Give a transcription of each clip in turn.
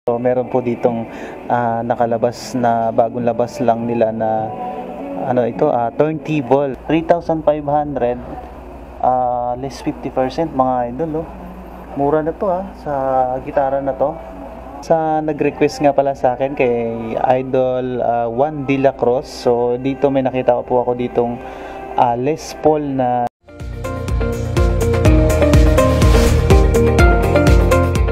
So, meron po ditong nakalabas na bagong labas lang nila na ano ito, turntable 3,500, less 50% mga idol. Mura na to sa gitara na to. Sa nag-request nga pala sa akin kay Idol Juan De La Cruz. So dito may nakita ko po ako ditong Les Paul na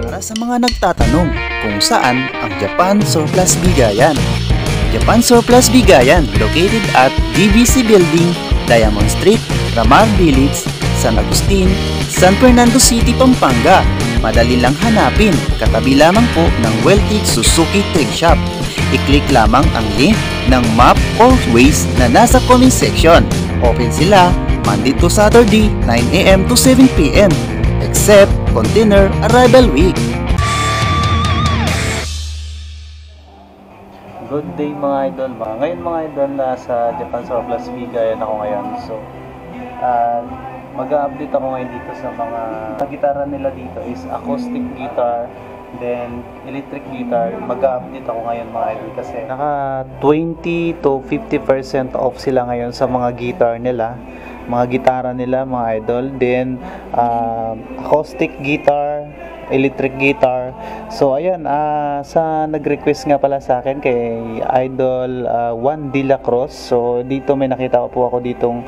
para sa mga nagtatanong kung saan ang Japan Surplus Bigayan. Japan Surplus Bigayan located at DBC Building, Diamond Street, Ramar Village, San Agustin, San Fernando City, Pampanga. Madali lang hanapin, katabi lamang po ng Weltig Suzuki Trade Shop. I-click lamang ang link ng map or Waze na nasa comment section. Open sila Monday to Saturday 9 AM to 7 PM except container arrival week. good day mga idol. Ngayon mga idol, nasa Japan Surplus Bigayan ako ngayon. So mag-update ako ngayon dito sa mga gitara nila dito is acoustic guitar, then electric guitar. Mag-update ako ngayon mga idol kasi naka 20 to 50% off sila ngayon sa mga guitar nila, mga gitara nila mga idol. Then acoustic guitar, electric guitar. So ayan, sa nag-request nga pala sa akin kay Idol Juan De La Cruz. So dito may nakita ko po ako ditong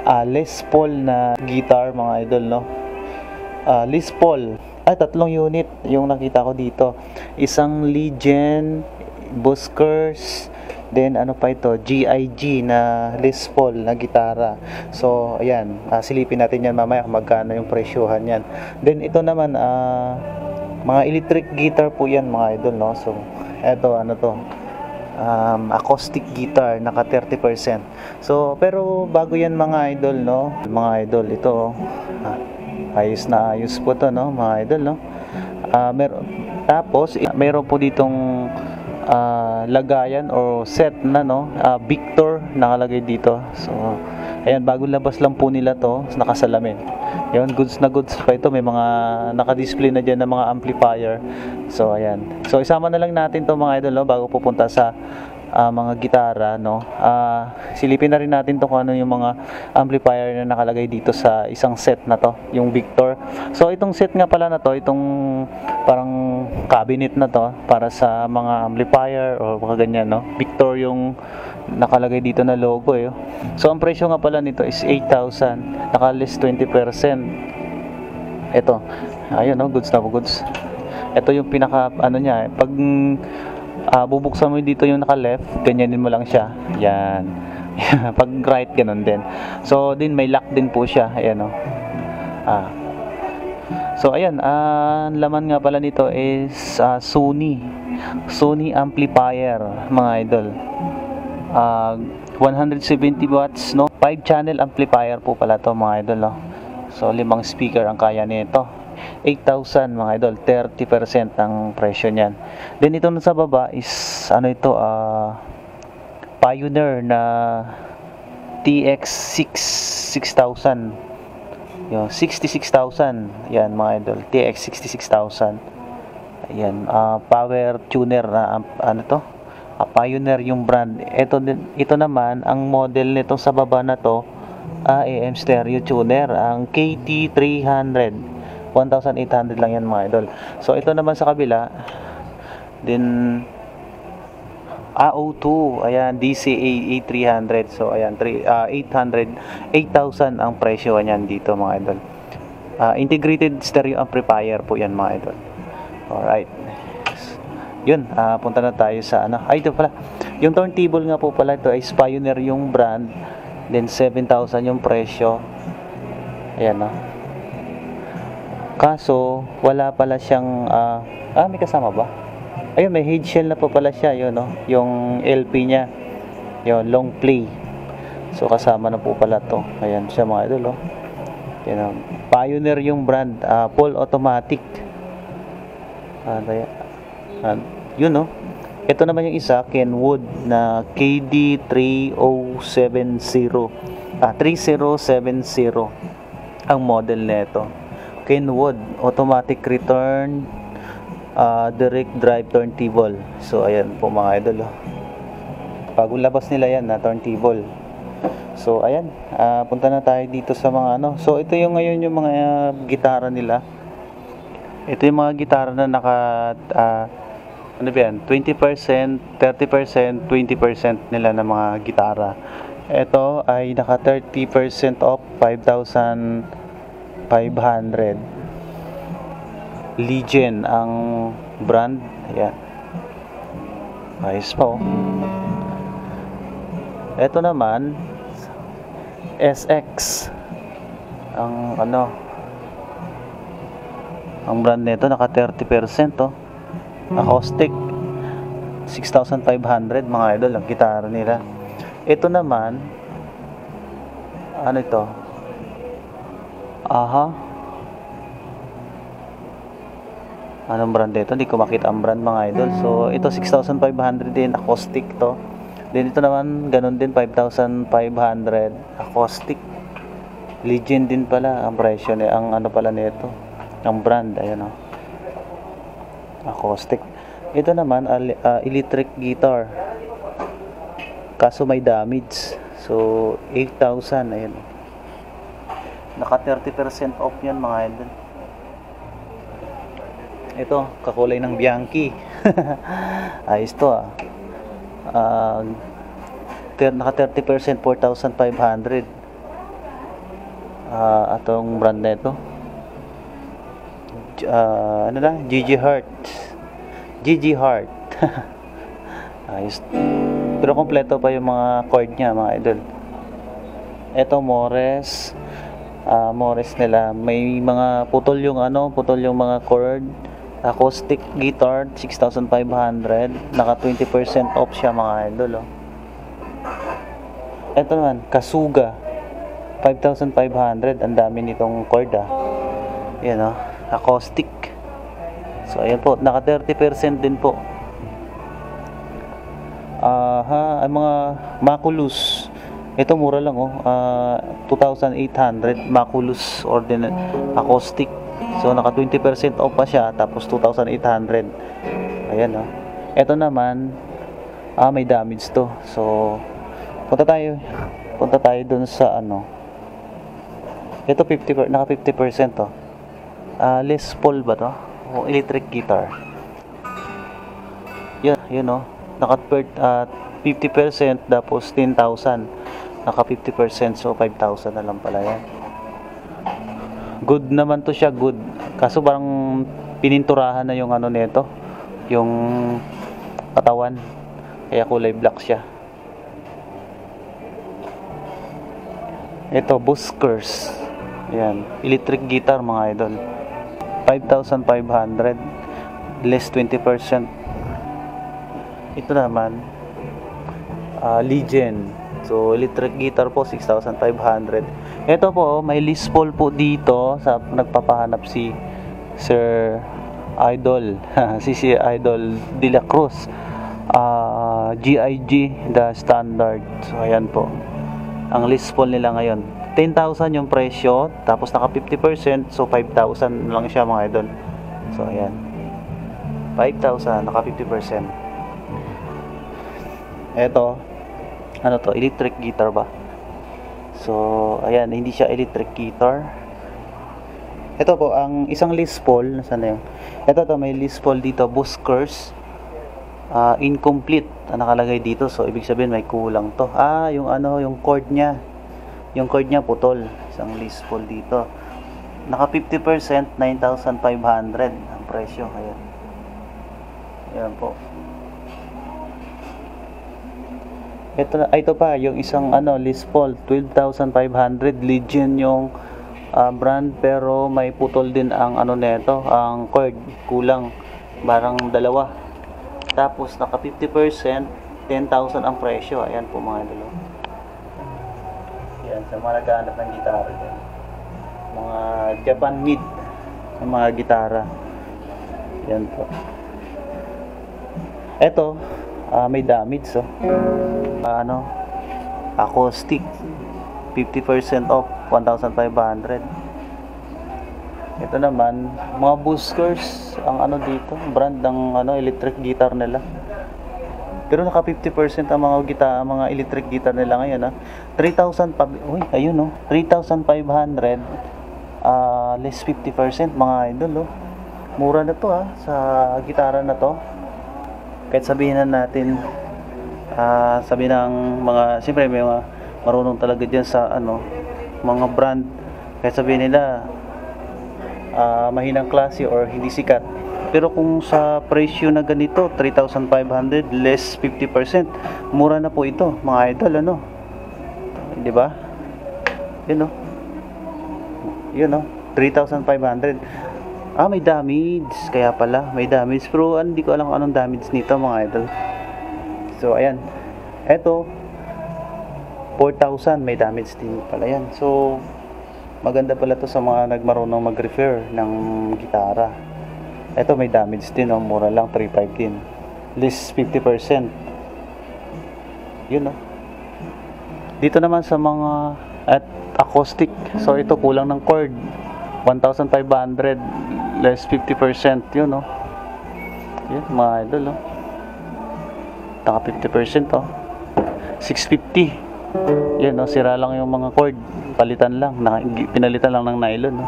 Les Paul na guitar mga idol, no? Les Paul, tatlong unit yung nakita ko dito. Isang Legend, Buskers, then ano pa ito, GIG na Les Paul na gitara. So ayan, silipin natin yan mamaya kung magkano yung presyohan yan. Then ito naman, mga electric guitar po yan mga idol, no? So eto, ano to, acoustic guitar, naka 30%. So pero bago yan mga idol, no? Mga idol, ito ayos na ayos po to, no mga idol, no? Tapos meron po ditong lagayan o set na, no, Victor nakalagay dito. So ayan, bagong labas lang po nila to, nakasalamin. Yun, goods na goods pa ito. May mga naka-display na dyan ng mga amplifier. So ayan, so isama na lang natin to mga idol, no, bago pupunta sa mga gitara, no. Silipin na rin natin to kung ano yung mga amplifier na nakalagay dito sa isang set na to, yung Victor. So itong set nga pala na to, itong parang cabinet na to para sa mga amplifier o mga ganyan, no. Victor yung nakalagay dito na logo, eh. So ang presyo nga pala nito is 8,000, naka less 20%. Ito, ayun, no, goods na goods. Ito yung pinaka ano niya, pag bubuksan mo dito yung naka left, ganyanin mo lang siya, yan. Pag right, ganun din. So din may lock din po siya, ayan, no. So ayan, laman nga pala nito is Sony amplifier mga idol. 170 watts, no, 5 channel amplifier po pala to mga idol, no. So 5 speaker ang kaya nito. 8,000 mga idol, 30% ang presyo niyan. Then ito sa baba is ano ito, Pioneer na TX 6000. Yung 66,000 yan mga idol, TX 66,000. Ayan, power tuner na ano to, Pioneer yung brand. Ito naman ang model nito sa baba na to, AM stereo tuner, ang KT 300, 1,800 lang yan mga idol. So ito naman sa kabila din, AO2, ayan, DCA 300. So ayan, 8,000 ang presyo niyan dito mga idol. Integrated stereo amplifier po yan mga idol. Alright, yun, punta na tayo sa ano, ito pala yung turntable nga po pala. Ito ay Pioneer yung brand, then 7,000 yung presyo. Ayan, no. Kaso wala pala siyang may kasama ba? Ayun, may head shell na po pala siya, yun, no, yung LP niya, yun, long play. So kasama na po pala to. Ayan siya mga idol, oh. Yan, Pioneer yung brand, full automatic. Yun, no. Ito naman yung isa, Kenwood na KD 3070 ang model nito. Kenwood automatic return, direct drive turntable. So ayan po mga idol, oh. Bagong labas nila yan na turntable. So ayan, punta na tayo dito sa mga ano. So ito yung ngayon yung mga gitara nila. Ito yung mga gitara na naka ano ba yan? 20%, 30%, 20% nila na mga gitara. Ito ay naka 30% off, 5,500. Legion ang brand. Ayan. Ayos pa, oh. Ito naman SX ang ano, ang brand nito naka 30%, oh. Acoustic 6,500 mga idol ang gitara nila. Ito naman ano ito? Anong brand ito? Hindi ko makita ang brand mga idol. So ito 6,500 din, acoustic to. Then ito naman ganun din, 5,500 acoustic. Legion din pala ang presyo niya, ang ano pala nito, ang brand, ayan, oh. Acoustic. Ito naman electric guitar, kaso may damage. So 8,000, ayan. Naka 30% off yan mga idol. Ito kakulay ng Bianchi. Ayos to, naka 30%, 4,500. Atong brand na ito, ano na, GG Heart. Ayos. Pero kompleto pa yung mga chord niya mga idol. Ito Mores nila, may mga putol yung mga chord. Acoustic guitar 6,500, naka 20% off siya mga idol, oh. Ito naman Kasuga 5,500, ang dami nitong chord, yan, oh, acoustic. So ayan po, naka 30% din po. Ang mga Maculus, ito mura lang, oh, 2,800 Maculus ordinary acoustic. So naka 20% off pa siya, tapos 2,800. Ayan, oh. Ito naman may damage to. So punta tayo dun sa ano. Ito naka 50% to. Les Paul ba to? O electric guitar. Yun, oh. Naka 50%, tapos 10,000. Naka 50%, so 5,000 na lang pala yan. Good naman to siya, good. Kaso parang pininturahan na yung ano nito, yung katawan. Kaya kulay black siya. Ito Buskers. Yan, electric guitar mga idol. 5,500, less 20%. Ito naman Legion. So electric guitar po 6,500. Ito po, may Les Paul po dito sa nagpapahanap si Sir Idol. si Idol De La Cruz. GIG the standard. So ayan po. Ang Les Paul nila ngayon 10,000 yung presyo, tapos naka 50%, so 5,000 lang siya mga idol. So ayan, 5,000 naka 50%. Eto, ano to, electric guitar ba? So ayan, hindi siya electric guitar. Ito po ang isang Les Paul, nasaan na yung ito, may Les Paul dito, Buskers, incomplete ang nakalagay dito. So ibig sabihin may kulang to. Yung ano, yung chord niya putol. Isang Les Paul dito, naka 50%, 9,500 ang presyo. Ayan po. Ito pa yung isang Les Paul 12,500, Legion yung brand, pero may putol din ang nito, ang chord, kulang barang dalawa. Tapos naka 50%, 10,000 ang presyo. Ayan po mga idol. Yan, sa mga naghahanap ng gitara din, mga Japan mid ng mga gitara. Yan po. Ito may damage, acoustic 50% off, 1,500. Ito naman, mga Buskers, ang ano dito, brand ng ano, electric guitar nila. Pero naka 50% ang mga mga electric guitar nila ngayon, 3,000 pa. Uy, ayun 3,500 less 50% mga idol, Mura na to sa gitara na to. Kahit sabihin na natin sabi ng mga, siyempre may mga marunong talaga diyan sa ano, mga brand. Kahit sabihin nila mahinang klase or hindi sikat. Pero kung sa presyo na ganito, 3,500 less 50%, mura na po ito, mga idol, 'Di ba? Yun 3,500. May damage, kaya pala, may damage. Pero hindi ko alam kung anong damage nito, mga idol. So, ayan. Eto, 4,000, may damage din pala yan. So, maganda pala to sa mga nagmarunong mag-repair ng gitara. Ito may damage din, mura lang, 3,500 din. Less 50%. Yun, Dito naman sa mga at acoustic. So ito kulang ng cord. 1,500 less 50%, yun, Yun, mga idol, Taka 50%, 650. Yan, sira lang yung mga cord. Palitan lang, pinalitan lang ng nylon,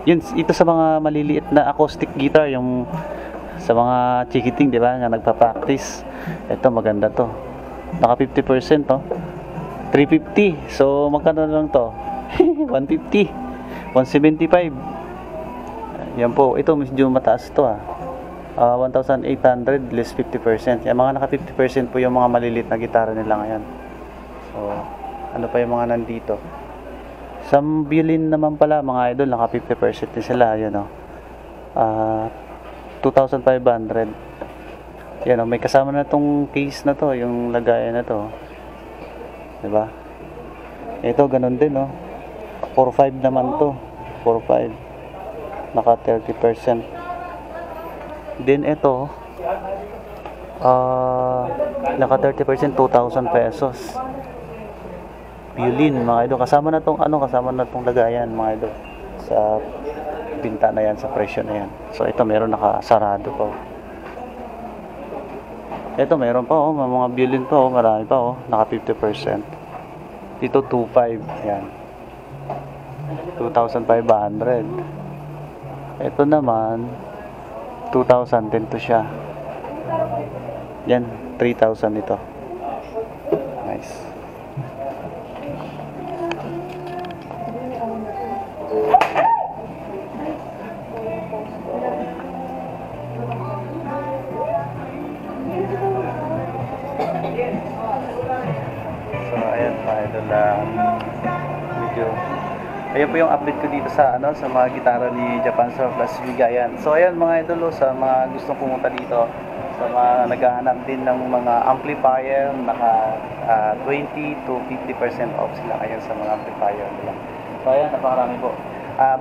Yun, ito sa mga maliliit na acoustic guitar, yung sa mga chikiting, di ba, nga nagpa-practice. Ito, maganda to. Naka 50%, 350. So, magkano lang to? 150. 175. Yan po. Ito, medyo mataas to, 1,800 less 50%. Yan, mga naka 50% po yung mga maliliit na gitara nila ngayon. So, ano pa yung mga nandito? Sa violin naman pala, mga idol, naka 50% din sila. Yan, 2,500. Yan, may kasama na tong case na to, yung lagayan na to. Diba? Ito, ganun din, 4,500 naman to. 4,500. Naka 30%. Then, ito, naka 30%, 2,000 pesos. Violin, mga idol. Kasama na tong lagayan, mga idol. Sa binta na yan, sa presyo na yan. So, ito, meron nakasarado pa. Ito, meron pa, mga violin pa, marami pa, naka 50%. Dito, 2,500. Yan. 2,500. Ito naman, 2,000 din to siya. Yan, 3,000 ito. Nice. So, ayan pa, idol, video. Ayan po yung update ko dito sa sa mga gitara ni Japan Soul Plus Bigayan. So ayan mga idol, sa mga gustong pumunta dito, sa mga naghahanap din ng mga amplifier, naka 20 to 50% off sila ngayon sa mga amplifier nila. So ayan, napakarami po.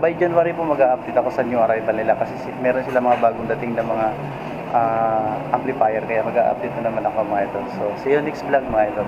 By January po mag-update ako sa new arrival nila kasi meron sila mga bagong dating na mga amplifier, kaya mag-update na naman ako, mga idol. So see you next vlog, mga idol.